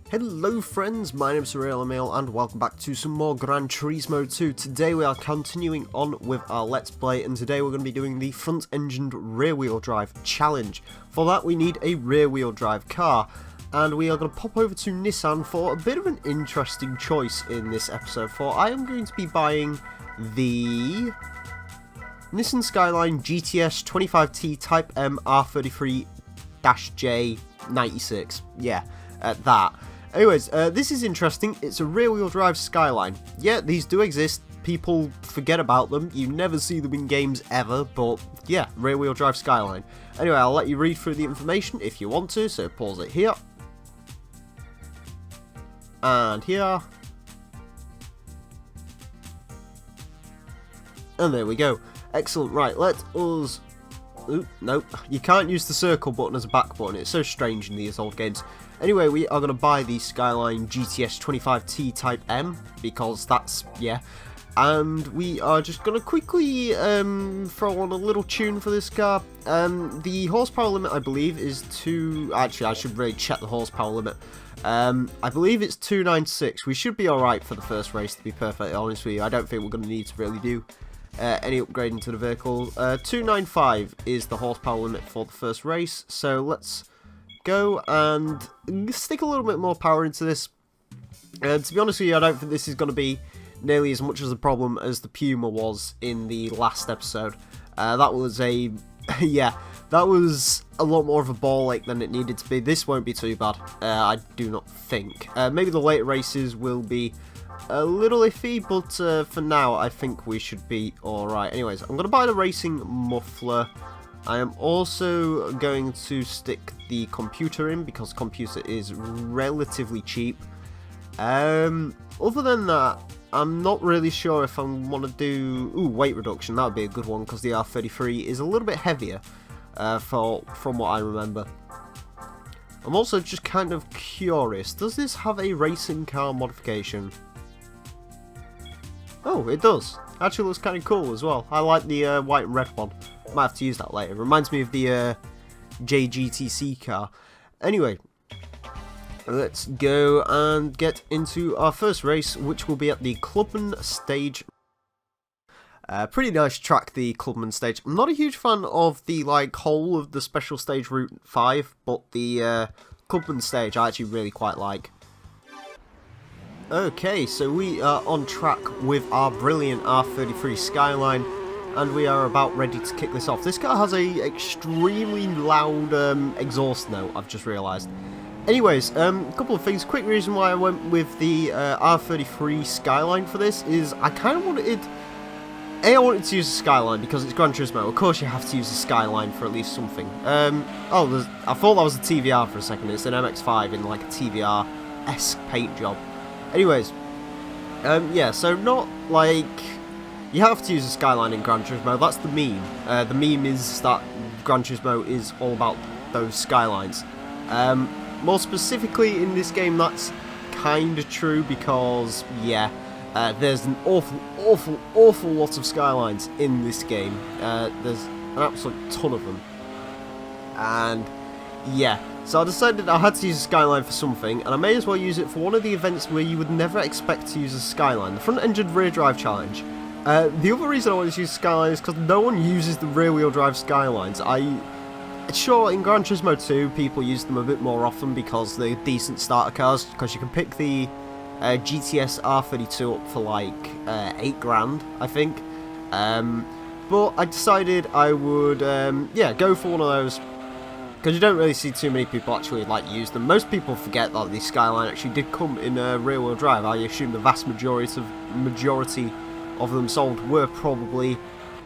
Hello friends, my name is Emile and welcome back to some more Gran Turismo 2. Today we are continuing on with our Let's Play, and today we're going to be doing the front-engined rear-wheel drive challenge. For that we need a rear-wheel drive car, and we are going to pop over to Nissan for a bit of an interesting choice in this episode, for I am going to be buying the Nissan Skyline GTS 25T Type M R33-J 96, yeah, that. Anyways, this is interesting. It's a rear-wheel drive Skyline. Yeah, these do exist. People forget about them. You never see them in games ever, but yeah, rear-wheel drive Skyline. Anyway, I'll let you read through the information if you want to, so pause it here. And here. And there we go. Excellent. Right, let us... Ooh, nope. You can't use the circle button as a back button. It's so strange in these old games. Anyway, we are going to buy the Skyline GTS 25T Type M, because that's, yeah. And we are just going to quickly throw on a little tune for this car. The horsepower limit, I believe, is actually, I should really check the horsepower limit. I believe it's 296. We should be alright for the first race, to be perfectly honest with you. I don't think we're going to need to really do any upgrading to the vehicle. 295 is the horsepower limit for the first race, so let's go and stick a little bit more power into this. To be honest with you, I don't think this is going to be nearly as much as a problem as the Puma was in the last episode. That was a yeah, that was a lot more of a ball ache than it needed to be. This won't be too bad, I do not think. Maybe the later races will be a little iffy, but for now I think we should be alright. Anyways, I'm going to buy the racing muffler. I am also going to stick the computer in, because computer is relatively cheap. Other than that, I'm not really sure if I want to do... Ooh, weight reduction, that would be a good one, because the R33 is a little bit heavier, from what I remember. I'm also just kind of curious, does this have a racing car modification? Oh, it does. Actually looks kind of cool as well. I like the white and red one. Might have to use that later. It reminds me of the JGTC car. Anyway, let's go and get into our first race, which will be at the Clubman Stage. Pretty nice track, the Clubman Stage. I'm not a huge fan of the whole of the special stage Route 5, but the Clubman Stage I actually really quite like. Okay, so we are on track with our brilliant R33 Skyline, and we are about ready to kick this off. This car has a extremely loud exhaust note, I've just realised. Anyways, a couple of things. Quick reason why I went with the R33 Skyline for this is I kind of wanted... I wanted to use the Skyline because it's Gran Turismo. Of course you have to use the Skyline for at least something. I thought that was a TVR for a second. It's an MX-5 in like a TVR-esque paint job. Anyways, yeah, so not like... You have to use a Skyline in Gran Turismo, that's the meme. The meme is that Gran Turismo is all about those Skylines. More specifically in this game, that's kind of true because, yeah, there's an awful lot of Skylines in this game. There's an absolute ton of them. And, yeah. So I decided I had to use a Skyline for something, and I may as well use it for one of the events where you would never expect to use a Skyline, the front-engined rear drive challenge. The other reason I wanted to use Skyline is because no one uses the rear-wheel drive Skylines. Sure, in Gran Turismo 2, people use them a bit more often because they're decent starter cars, because you can pick the GTS R32 up for like 8 grand, I think. But I decided I would, yeah, go for one of those. Because you don't really see too many people actually use them. Most people forget that the Skyline actually did come in rear-wheel drive. I assume the vast majority of them sold were probably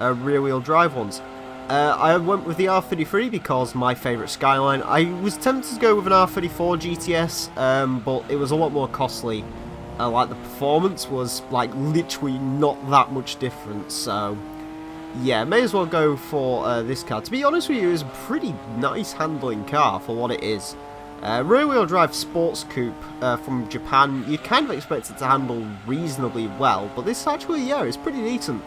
rear-wheel drive ones. I went with the R33 because my favourite Skyline. I was tempted to go with an R34 GTS, but it was a lot more costly. The performance was literally not that much different, so... Yeah, may as well go for this car. To be honest with you, it's a pretty nice handling car for what it is. Rear-wheel drive sports coupe from Japan, you'd kind of expect it to handle reasonably well, but this actually, yeah, it's pretty decent.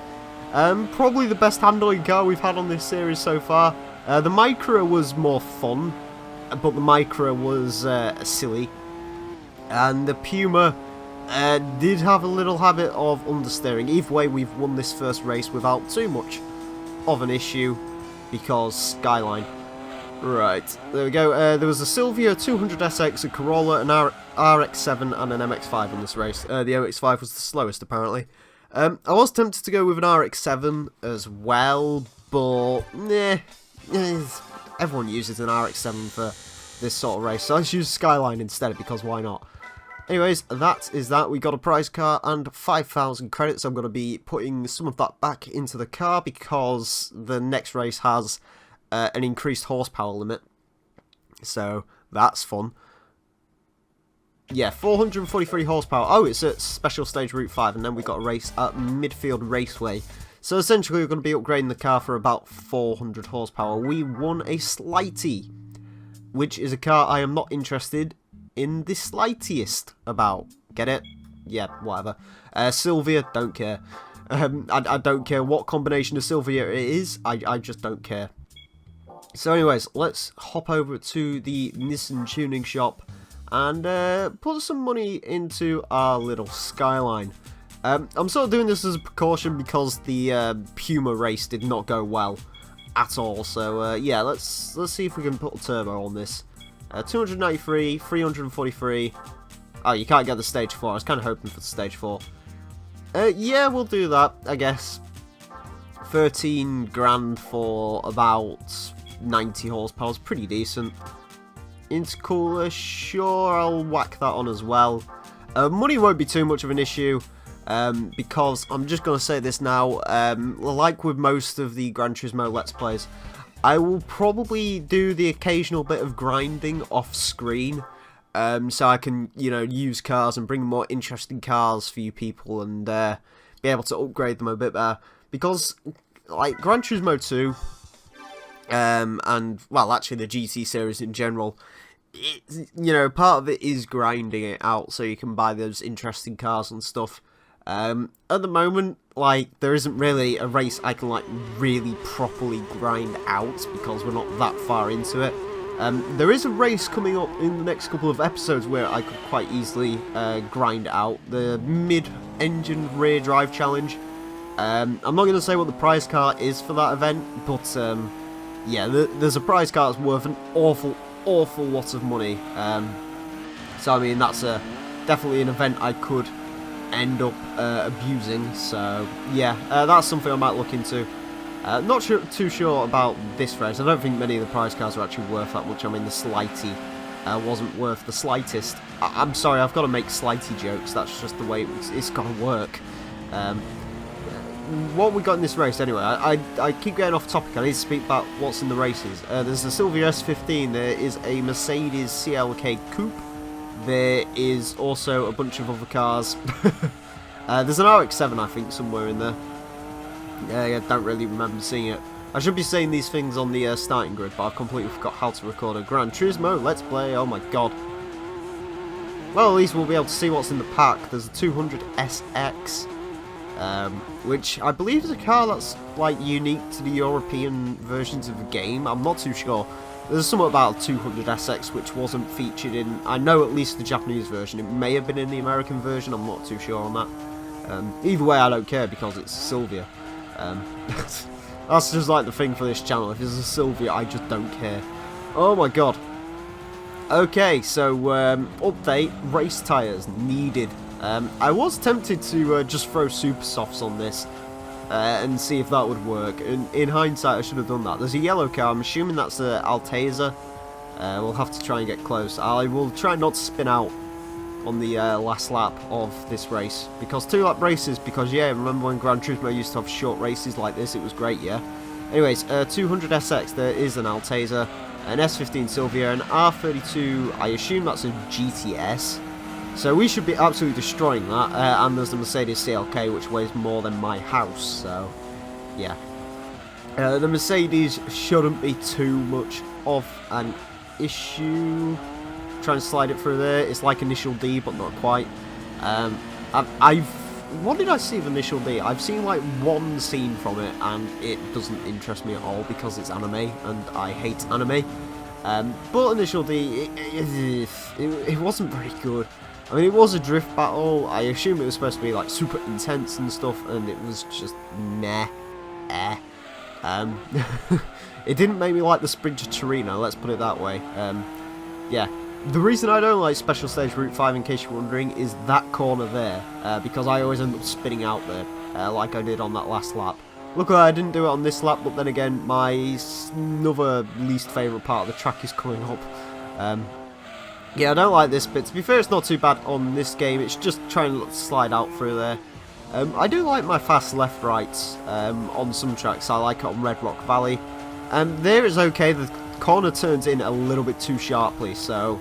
Probably the best handling car we've had on this series so far. The Micra was more fun, but the Micra was silly. And the Puma did have a little habit of understeering. Either way, we've won this first race without too much of an issue because Skyline. Right, there we go. There was a Silvia 200SX, a Corolla, an RX-7 and an MX-5 in this race. The MX-5 was the slowest, apparently. I was tempted to go with an RX-7 as well, but everyone uses an RX-7 for this sort of race, so let's use Skyline instead, because why not? Anyways, that is that. We got a prize car and 5,000 credits. I'm going to be putting some of that back into the car because the next race has an increased horsepower limit. So, that's fun. Yeah, 443 horsepower. Oh, it's at Special Stage Route 5, and then we got a race at Midfield Raceway. So, essentially, we're going to be upgrading the car for about 400 horsepower. We won a Slighty, which is a car I am not interested in the slightest about. Get it? Yeah, whatever. Silvia, don't care. I don't care what combination of Silvia it is. I just don't care. So anyways, let's hop over to the Nissan tuning shop and put some money into our little Skyline. I'm sort of doing this as a precaution because the Puma race did not go well at all. So yeah, let's see if we can put a turbo on this. 293, 343. Oh, you can't get the stage 4. I was kind of hoping for the stage 4. Yeah, we'll do that, I guess. 13 grand for about 90 horsepower is pretty decent. Intercooler, sure, I'll whack that on as well. Money won't be too much of an issue. Because I'm just going to say this now, like with most of the Gran Turismo Let's Plays, I will probably do the occasional bit of grinding off screen, so I can, you know, use cars and bring more interesting cars for you people and be able to upgrade them a bit better. Because, like, Gran Turismo 2, and, well, actually the GT series in general, you know, part of it is grinding it out so you can buy those interesting cars and stuff. At the moment, like, there isn't really a race I can, like, really properly grind out because we're not that far into it. There is a race coming up in the next couple of episodes where I could quite easily grind out the mid-engine rear drive challenge. I'm not going to say what the prize car is for that event, but yeah, there's a prize car that's worth an awful lot of money. So I mean, that's definitely an event I could end up abusing, so yeah, that's something I might look into. Not too sure about this race. I don't think many of the prize cars are actually worth that much. I mean, the Slighty wasn't worth the slightest. I'm sorry, I've got to make Slighty jokes, that's just the way it's got to work. What we got in this race anyway, I keep getting off topic. I need to speak about what's in the races. There's the Silvia S15, there is a Mercedes CLK Coupe. There is also a bunch of other cars. There's an RX-7, I think, somewhere in there. I don't really remember seeing it. I should be saying these things on the starting grid, but I've completely forgot how to record a Gran Turismo Let's Play. Oh my god. Well, at least we'll be able to see what's in the pack. There's a 200SX, which I believe is a car that's, like, unique to the European versions of the game. I'm not too sure. There's something about 200SX which wasn't featured in, I know, at least the Japanese version. It may have been in the American version, I'm not too sure on that. Either way, I don't care because it's Silvia. That's just like the thing for this channel. If it's a Silvia, I just don't care. Oh my god. Okay, so update, race tyres needed. I was tempted to just throw super softs on this and see if that would work. In hindsight, I should have done that. There's a yellow car. I'm assuming that's an Alteza. We'll have to try and get close. I will try not to spin out on the last lap of this race, because 2-lap races, because yeah, remember when Gran Turismo used to have short races like this? It was great, yeah. Anyways, 200SX, there is an Alteza, an S15 Silvia, an R32, I assume that's a GTS. So we should be absolutely destroying that, and there's the Mercedes CLK, which weighs more than my house, so yeah. The Mercedes shouldn't be too much of an issue. Try and slide it through there. It's like Initial D, but not quite. What did I see of Initial D? I've seen like one scene from it, and it doesn't interest me at all because it's anime, and I hate anime. But Initial D, it wasn't very good. I mean, it was a drift battle. I assume it was supposed to be like super intense and stuff, and it was just meh. It didn't make me like the sprint to Torino, let's put it that way. Yeah. The reason I don't like Special Stage Route 5, in case you're wondering, is that corner there, because I always end up spinning out there, like I did on that last lap. Luckily I didn't do it on this lap, but then again, my another least favourite part of the track is coming up. Yeah, I don't like this bit. To be fair, it's not too bad on this game, it's just trying to slide out through there. I do like my fast left-rights on some tracks. I like it on Red Rock Valley. There is okay, the corner turns in a little bit too sharply, so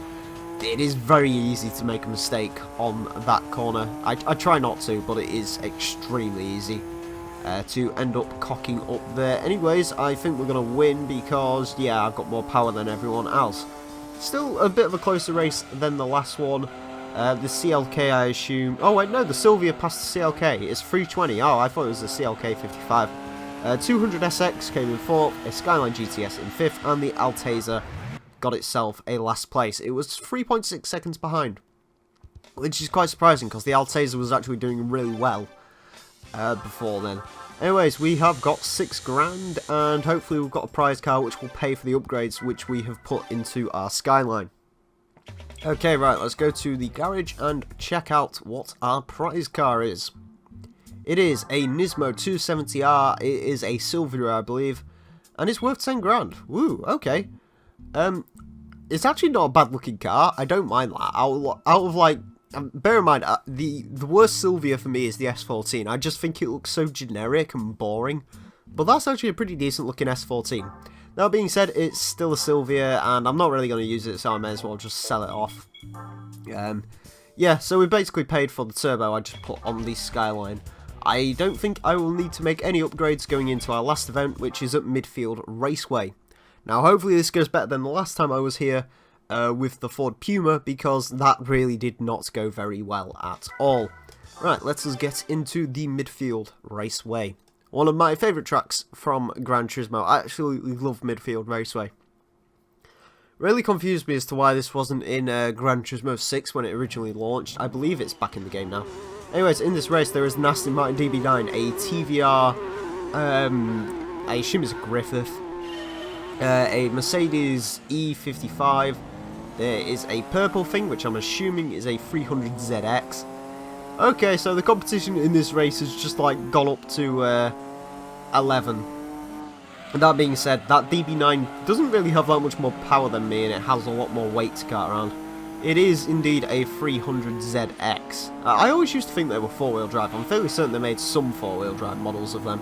it is very easy to make a mistake on that corner. I try not to, but it is extremely easy to end up cocking up there. Anyways, I think we're going to win because, yeah, I've got more power than everyone else. Still a bit of a closer race than the last one. The CLK, I assume... Oh, wait, no, the Sylvia passed the CLK. It's 320. Oh, I thought it was the CLK 55. 200 SX came in 4th, a Skyline GTS in 5th, and the Alteza got itself a last place. It was 3.6 seconds behind, which is quite surprising because the Alteza was actually doing really well before then. Anyways, we have got 6 grand, and hopefully we've got a prize car which will pay for the upgrades which we have put into our Skyline. Okay, right, let's go to the garage and check out what our prize car is. It is a Nismo 270R, it is a Silvia, I believe, and it's worth 10 grand. Woo, okay. It's actually not a bad looking car, I don't mind that. Out of like, bear in mind, the worst Silvia for me is the S14. I just think it looks so generic and boring, but that's actually a pretty decent looking S14. That being said, it's still a Silvia, and I'm not really going to use it, so I may as well just sell it off. Yeah, so we basically paid for the turbo I just put on the Skyline. I don't think I will need to make any upgrades going into our last event, which is at Midfield Raceway. Now, hopefully this goes better than the last time I was here with the Ford Puma, because that really did not go very well at all. Right, let's us get into the Midfield Raceway. One of my favourite tracks from Gran Turismo. I absolutely love Midfield Raceway. Really confused me as to why this wasn't in Gran Turismo 6 when it originally launched. I believe it's back in the game now. Anyways, in this race there is an Aston Martin DB9, a TVR, I assume it's a Griffith, a Mercedes E55, there is a purple thing which I'm assuming is a 300ZX. Okay, so the competition in this race has just like gone up to 11. And that being said, that DB9 doesn't really have that much more power than me, and it has a lot more weight to cart around. It is indeed a 300ZX. I always used to think they were 4-wheel drive. I'm fairly certain they made some 4-wheel drive models of them.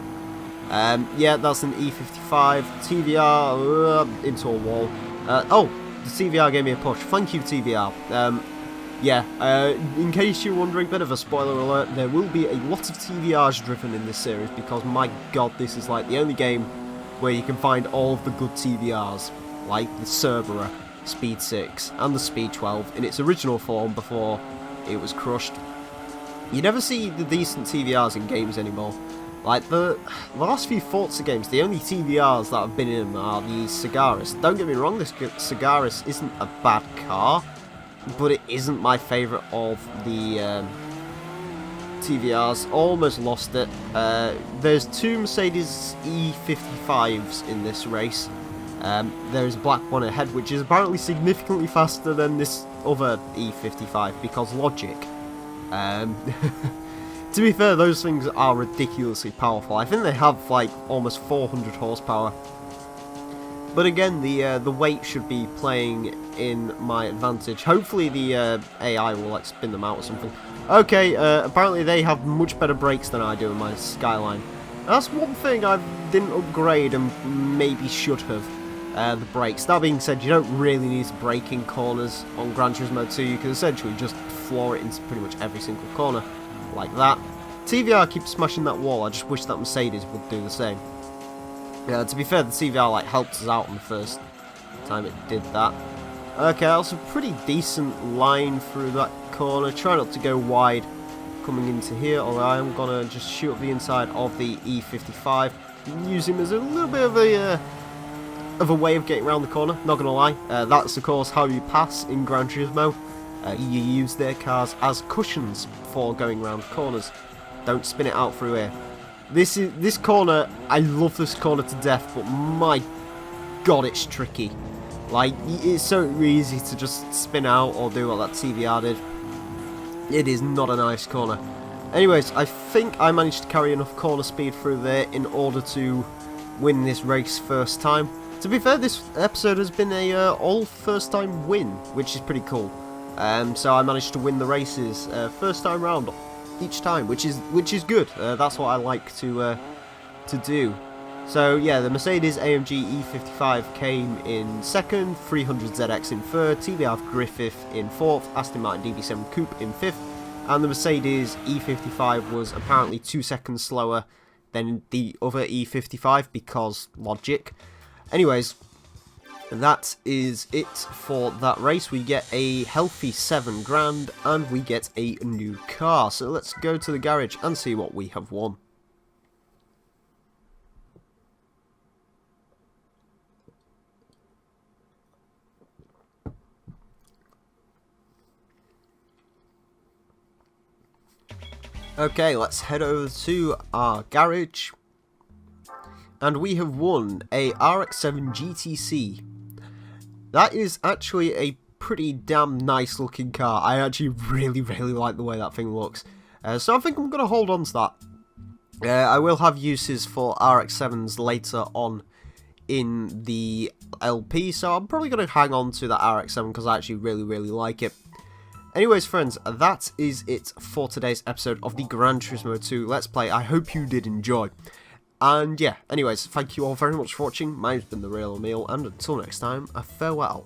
Yeah, that's an E55 TVR into a wall. Oh, the TVR gave me a push. Thank you, TVR. Yeah, in case you're wondering, bit of a spoiler alert, there will be a lot of TVRs driven in this series because, my god, this is like the only game where you can find all of the good TVRs, like the Cerberus, Speed 6, and the Speed 12 in its original form before it was crushed. You never see the decent TVRs in games anymore. Like, the last few Forza games, the only TVRs that have been in them are the Cigaris. Don't get me wrong, this Cigaris isn't a bad car, but it isn't my favourite of the TVRs. Almost lost it. There's 2 Mercedes E55s in this race. There's a black one ahead, which is apparently significantly faster than this other E55 because logic. To be fair, those things are ridiculously powerful. I think they have like almost 400 horsepower. But again, the weight should be playing in my advantage. Hopefully the AI will like spin them out or something. Okay, apparently they have much better brakes than I do in my Skyline. That's one thing I didn't upgrade and maybe should have. The brakes. That being said, you don't really need to brake in corners on Gran Turismo 2. You can essentially just floor it into pretty much every single corner, like that. TVR keeps smashing that wall. I just wish that Mercedes would do the same. To be fair, the TVR like helped us out on the first time it did that. Okay, that's a pretty decent line through that corner. Try not to go wide coming into here, although I'm gonna just shoot up the inside of the E55. Use him as a little bit of a of a way of getting around the corner, not gonna lie. That's of course how you pass in Gran Turismo. You use their cars as cushions for going around corners. Don't spin it out through here. This corner, I love this corner to death, but my god, it's tricky. Like, it's so easy to just spin out or do what that TVR did. It is not a nice corner. Anyways, I think I managed to carry enough corner speed through there in order to win this race first time. To be fair, this episode has been a all first time win, which is pretty cool. So I managed to win the races first time round each time, which is good. That's what I like to do. So yeah, the Mercedes AMG E55 came in second, 300ZX in third, TVR Griffith in fourth, Aston Martin DB7 Coupe in fifth, and the Mercedes E55 was apparently 2 seconds slower than the other E55 because logic. Anyways, that is it for that race. We get a healthy 7 grand and we get a new car. So let's go to the garage and see what we have won. Okay, let's head over to our garage. And we have won a RX-7 GTC. That is actually a pretty damn nice looking car. I actually really like the way that thing looks. So I think I'm going to hold on to that. I will have uses for RX-7s later on in the LP, so I'm probably going to hang on to that RX-7 because I actually really like it. Anyways, friends, that is it for today's episode of the Gran Turismo 2 Let's Play. I hope you did enjoy. And yeah, anyways, thank you all very much for watching. My name's been The Real Emile, and until next time, a farewell.